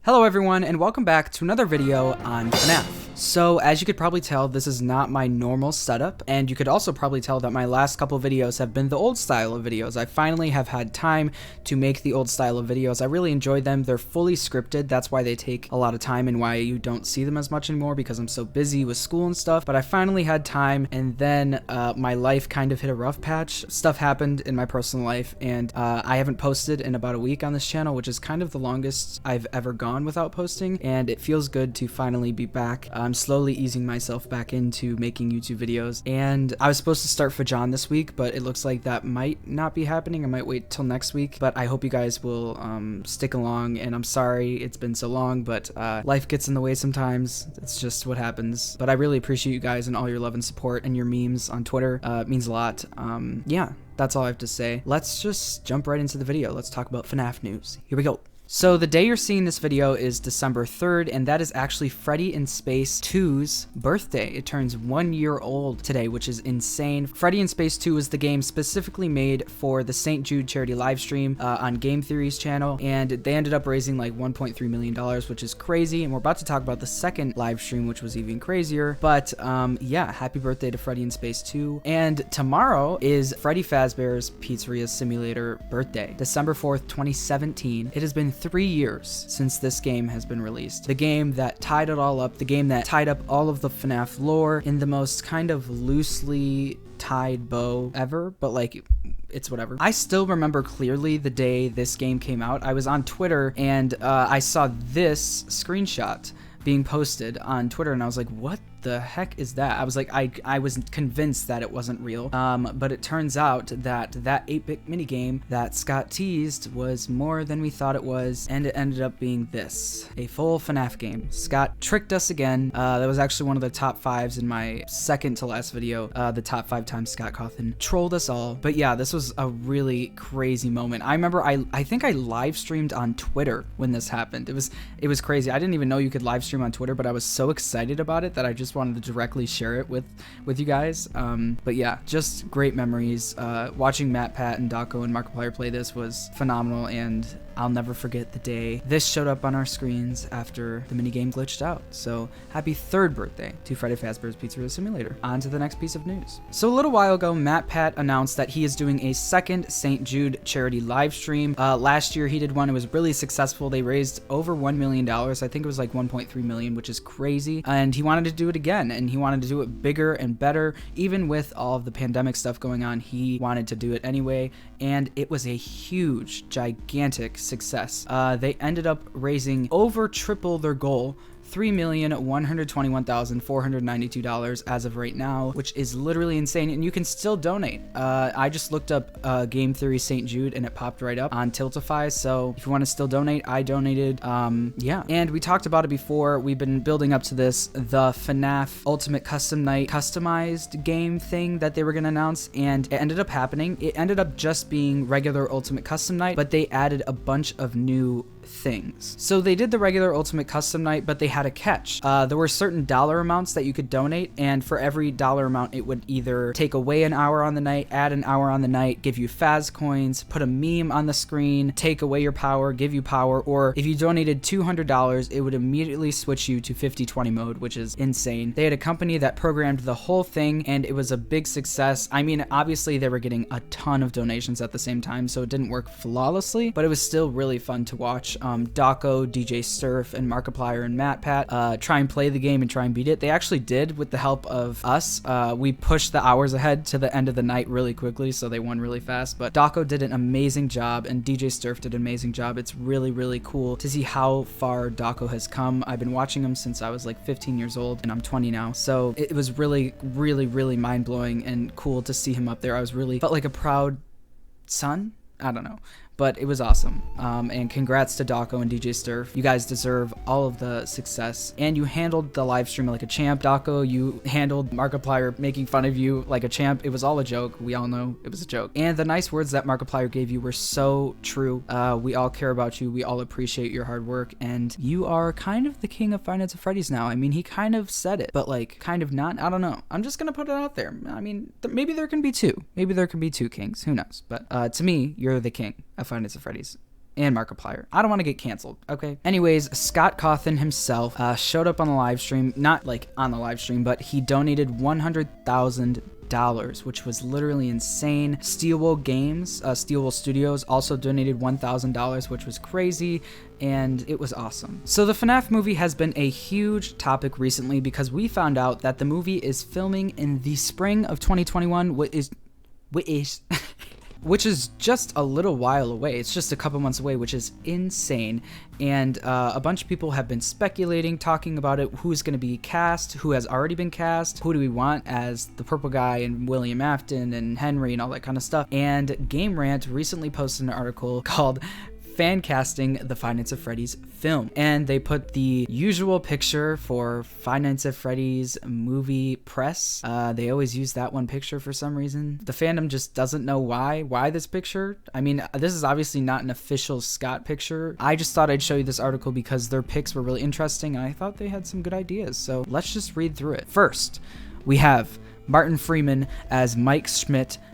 Hello everyone, and welcome back to another video on FNaF. So as you could probably tell, this is not my normal setup, and you could also probably tell that my last couple videos have been the old style of videos. I finally have had time to make the old style of videos. I really enjoy them. They're fully scripted. That's why they take a lot of time and why you don't see them as much anymore, because I'm so busy with school and stuff. But I finally had time, and then my life kind of hit a rough patch. Stuff happened in my personal life, and I haven't posted in about a week on this channel, which is kind of the longest I've ever gone without posting, and it feels good to finally be back. I'm slowly easing myself back into making YouTube videos, and I was supposed to start FNaF this week, but it looks like that might not be happening. I might wait till next week, but I hope you guys will stick along, and I'm sorry it's been so long, but life gets in the way sometimes. It's just what happens, but I really appreciate you guys and all your love and support and your memes on Twitter. It means a lot. Yeah, that's all I have to say. Let's just jump right into the video. Let's talk about FNaF news. Here we go. So the day you're seeing this video is December 3rd, and that is actually Freddy in Space 2's birthday. It turns 1 year old today, which is insane. Freddy in Space 2 is the game specifically made for the St. Jude Charity livestream on Game Theory's channel, and they ended up raising like $1.3 million, which is crazy, and we're about to talk about the second livestream, which was even crazier. But yeah, happy birthday to Freddy in Space 2. And tomorrow is Freddy Fazbear's Pizzeria Simulator birthday, December 4th, 2017. It has been 3 years since this game has been released. The game that tied it all up, the game that tied up all of the FNaF lore in the most kind of loosely tied bow ever, but like, it's whatever. I still remember clearly the day this game came out. I was on Twitter and I saw this screenshot being posted on Twitter, and I was like, what the heck is that? I was like, I was convinced that it wasn't real, but it turns out that that 8-bit minigame that Scott teased was more than we thought it was, and it ended up being this, a full FNaF game. Scott tricked us again. That was actually one of the top 5s in my second to last video, the top 5 times Scott Cawthon trolled us all. But yeah, this was a really crazy moment. I remember I think I live streamed on Twitter when this happened. It was crazy. I didn't even know you could live stream on Twitter, but I was so excited about it that I just wanted to directly share it with you guys. But yeah, just great memories. Watching MatPat and Dawko and Markiplier play this was phenomenal, and I'll never forget the day this showed up on our screens after the minigame glitched out. So happy 3rd birthday to Freddy Fazbear's Pizzeria Simulator. On to the next piece of news. So a little while ago, MatPat announced that he is doing a second St. Jude charity live stream. Last year he did one. It was really successful. They raised over $1 million. I think it was like 1.3 million, which is crazy. And he wanted to do it again, and he wanted to do it bigger and better. Even with all of the pandemic stuff going on, he wanted to do it anyway, and it was a huge, gigantic success. They ended up raising over triple their goal, $3,121,492 as of right now, which is literally insane, and you can still donate. I just looked up Game Theory St. Jude, and it popped right up on Tiltify, so if you want to still donate, I donated. Yeah, and we talked about it before. We've been building up to this, the FNaF Ultimate Custom Night customized game thing that they were going to announce, and it ended up happening. It ended up just being regular Ultimate Custom Night, but they added a bunch of new things. So they did the regular Ultimate Custom Night, but they had a catch. There were certain dollar amounts that you could donate, and for every dollar amount, it would either take away an hour on the night, add an hour on the night, give you Faz coins, put a meme on the screen, take away your power, give you power, or if you donated $200, it would immediately switch you to 50/20 mode, which is insane. They had a company that programmed the whole thing, and it was a big success. I mean, obviously they were getting a ton of donations at the same time, so it didn't work flawlessly, but it was still really fun to watch. Dawko, DJ Sterf, and Markiplier and MatPat try and play the game and try and beat it. They actually did with the help of us. We pushed the hours ahead to the end of the night really quickly, so they won really fast. But Dawko did an amazing job, and DJ Sterf did an amazing job. It's really, really cool to see how far Dawko has come. I've been watching him since I was like 15 years old, and I'm 20 now. So it was really, really, really mind-blowing and cool to see him up there. I was really felt like a proud son. I don't know. But it was awesome. And congrats to Dawko and DJ Sterf. You guys deserve all of the success. And you handled the live stream like a champ. Dawko, you handled Markiplier making fun of you like a champ. It was all a joke. We all know it was a joke. And the nice words that Markiplier gave you were so true. We all care about you. We all appreciate your hard work. And you are kind of the king of Five Nights at Freddy's now. I mean, he kind of said it, but like kind of not. I don't know. I'm just going to put it out there. I mean, maybe there can be two. Maybe there can be two kings. Who knows? But to me, you're the king of Five Nights at Freddy's. and Markiplier. I don't want to get canceled, okay? Anyways, Scott Cawthon himself showed up on the live stream, not like on the live stream, but he donated $100,000, which was literally insane. Steelwool Games, Steelwool Studios also donated $1,000, which was crazy, and it was awesome. So the FNaF movie has been a huge topic recently because we found out that the movie is filming in the spring of 2021, which is just a little while away. It's just a couple months away, which is insane. And a bunch of people have been speculating, talking about it, who's going to be cast, who has already been cast, who do we want as the purple guy, and William Afton and Henry and all that kind of stuff. And Game Rant recently posted an article called Fan Casting the Five Nights at Freddy's film, and they put the usual picture for Five Nights at Freddy's movie press. They always use that one picture for some reason. The fandom just doesn't know why this picture. I mean, this is obviously not an official Scott picture. I just thought I'd show you this article because their pics were really interesting and I thought they had some good ideas, so let's just read through it. First, we have Martin Freeman as Mike Schmidt /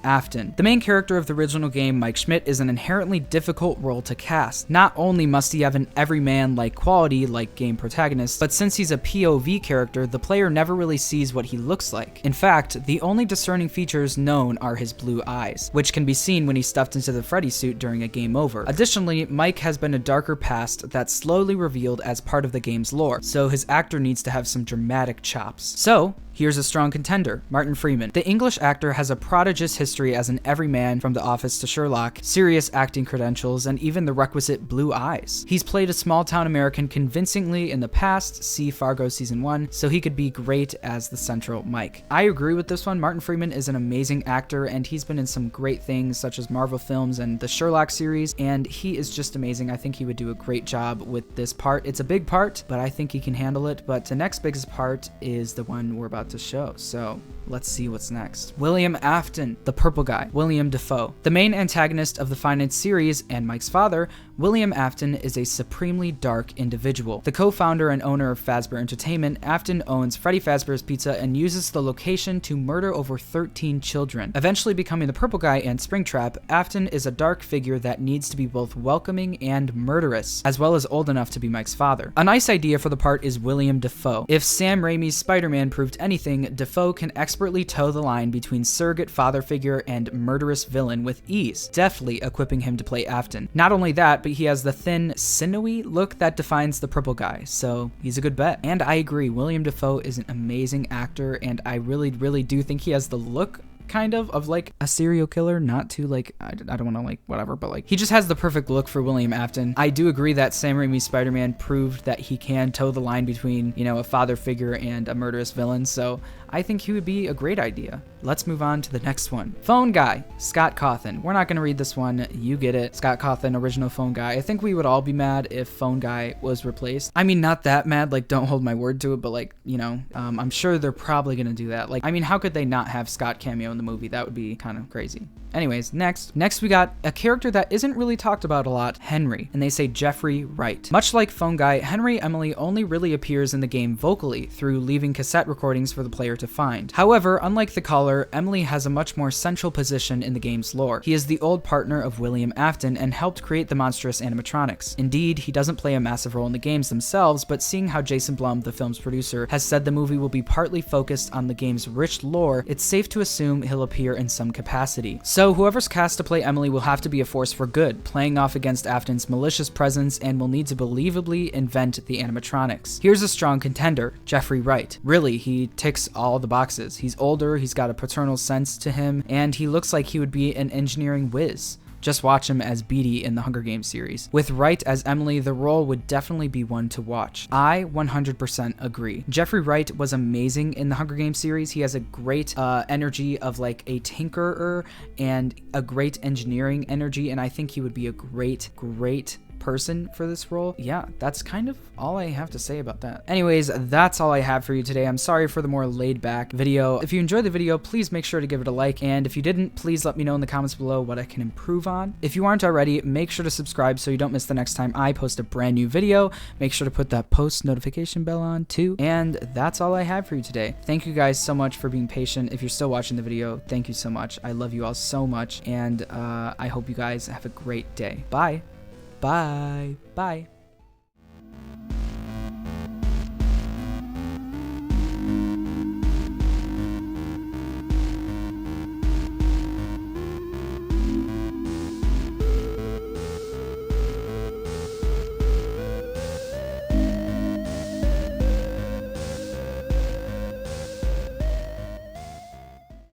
Afton. The main character of the original game, Mike Schmidt, is an inherently difficult role to cast. Not only must he have an everyman-like quality like game protagonist, but since he's a POV character, the player never really sees what he looks like. In fact, the only discerning features known are his blue eyes, which can be seen when he's stuffed into the Freddy suit during a game over. Additionally, Mike has been a darker past that's slowly revealed as part of the game's lore, so his actor needs to have some dramatic chops. So, here's a strong contender, Martin Freeman. The English actor has a prodigious history as an everyman from The Office to Sherlock, serious acting credentials, and even the requisite blue eyes. He's played a small-town American convincingly in the past, see Fargo Season 1, so he could be great as the central Mike. I agree with this one. Martin Freeman is an amazing actor, and he's been in some great things such as Marvel films and the Sherlock series, and he is just amazing. I think he would do a great job with this part. It's a big part, but I think he can handle it, but the next biggest part is the one we're about to show, so let's see what's next. William Afton, the purple guy, William Dafoe. The main antagonist of the Five Nights series and Mike's father, William Afton is a supremely dark individual. The co-founder and owner of Fazbear Entertainment, Afton owns Freddy Fazbear's Pizza and uses the location to murder over 13 children. Eventually becoming the purple guy and Springtrap, Afton is a dark figure that needs to be both welcoming and murderous, as well as old enough to be Mike's father. A nice idea for the part is William Dafoe. If Sam Raimi's Spider-Man proved anything, Dafoe can expertly toe the line between surrogate father figure and murderous villain with ease, deftly equipping him to play Afton. Not only that, but he has the thin, sinewy look that defines the purple guy, so he's a good bet. And I agree, William Dafoe is an amazing actor, and I really do think he has the look kind of like a serial killer, not too like, I don't want to like whatever, but like he just has the perfect look for William Afton. I do agree that Sam Raimi's Spider-Man proved that he can toe the line between, you know, a father figure and a murderous villain, so I think he would be a great idea. Let's move on to the next one. Phone guy, Scott Cawthon. We're not going to read this one, you get it. Scott Cawthon, original phone guy. I think we would all be mad if phone guy was replaced. I mean, not that mad, like don't hold my word to it, but like, you know, I'm sure they're probably going to do that. Like, I mean, how could they not have Scott cameo in the movie? That would be kind of crazy. Anyways, next we got a character that isn't really talked about a lot, Henry, and they say Jeffrey Wright. Much like Phone Guy, Henry Emily only really appears in the game vocally, through leaving cassette recordings for the player to find. However, unlike the caller, Emily has a much more central position in the game's lore. He is the old partner of William Afton and helped create the monstrous animatronics. Indeed, he doesn't play a massive role in the games themselves, but seeing how Jason Blum, the film's producer, has said the movie will be partly focused on the game's rich lore, it's safe to assume he'll appear in some capacity. So whoever's cast to play Emily will have to be a force for good, playing off against Afton's malicious presence, and will need to believably invent the animatronics. Here's a strong contender, Jeffrey Wright. Really, he ticks all the boxes. He's older, he's got a paternal sense to him, and he looks like he would be an engineering whiz. Just watch him as Beatty in the Hunger Games series. With Wright as Emily, the role would definitely be one to watch. I 100% agree. Jeffrey Wright was amazing in the Hunger Games series. He has a great energy of like a tinkerer and a great engineering energy, and I think he would be a great person for this role. Yeah, that's kind of all I have to say about that. Anyways, that's all I have for you today. I'm sorry for the more laid back video. If you enjoyed the video, please make sure to give it a like, and if you didn't, please let me know in the comments below what I can improve on. If you aren't already, make sure to subscribe so you don't miss the next time I post a brand new video. Make sure to put that post notification bell on too. And that's all I have for you today. Thank you guys so much for being patient. If you're still watching the video, thank you so much. I love you all so much, and I hope you guys have a great day. Bye. Bye. Bye.